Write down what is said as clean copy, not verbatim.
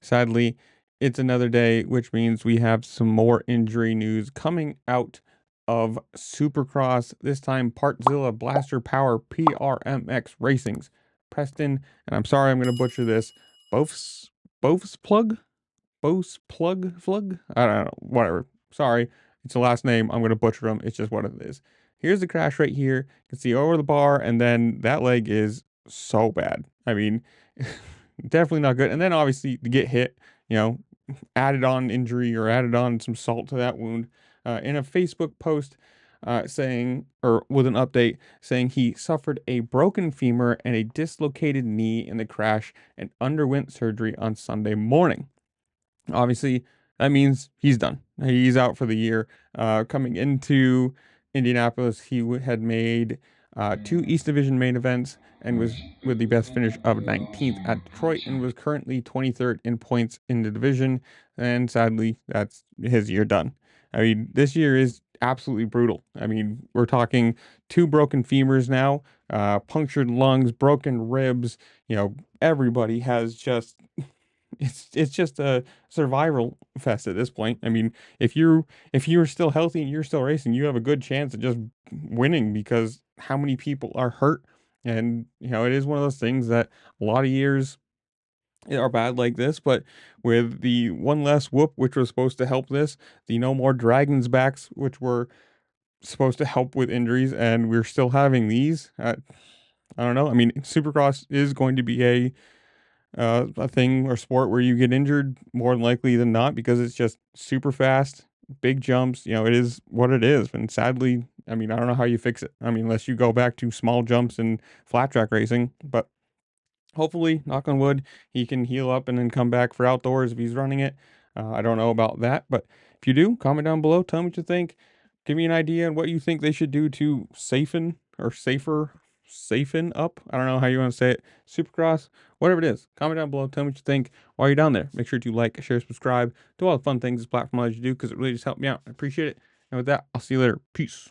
Sadly, it's another day, which means we have some more injury news coming out of Supercross. This time, Partzilla Blaster Power PRMX Racing's Preston, and I'm sorry I'm going to butcher this. Boefs Boespflug? Boespflug? I don't know. Whatever. Sorry. It's the last name. I'm going to butcher them. It's just what it is. Here's the crash right here. You can see over the bar, and then that leg is so bad. I mean, definitely not good. And then obviously to get hit, you know, added on injury or added on some salt to that wound. In a Facebook post saying, or with an update saying he suffered a broken femur and a dislocated knee in the crash and underwent surgery on Sunday morning. Obviously, that means he's done. He's out for the year. Coming into Indianapolis, had made two East Division main events and was with the best finish of 19th at Detroit and was currently 23rd in points in the division. And sadly, that's his year done. I mean, this year is absolutely brutal. I mean, we're talking two broken femurs now, punctured lungs, broken ribs. Everybody has just it's just a survival fest at this point. I mean, if you're still healthy and you're still racing, you have a good chance of just winning because how many people are hurt. And it is one of those things that a lot of years are bad like this, but with the one less whoop, which was supposed to help this, the no more dragons backs, which were supposed to help with injuries, and we're still having these. I don't know. I mean, Supercross is going to be a thing or sport where you get injured more than likely than not because it's just super fast, big jumps. It is what it is. And sadly, I mean, I don't know how you fix it. I mean, unless you go back to small jumps and flat track racing, but hopefully, knock on wood, he can heal up and then come back for outdoors if he's running it. I don't know about that, but if you do, comment down below. Tell me what you think. Give me an idea on what you think they should do to safen up. I don't know how you want to say it. Supercross, whatever it is. Comment down below. Tell me what you think. While you're down there, make sure to like, share, subscribe, do all the fun things this platform allows you to do because it really just helped me out. I appreciate it. And with that, I'll see you later. Peace.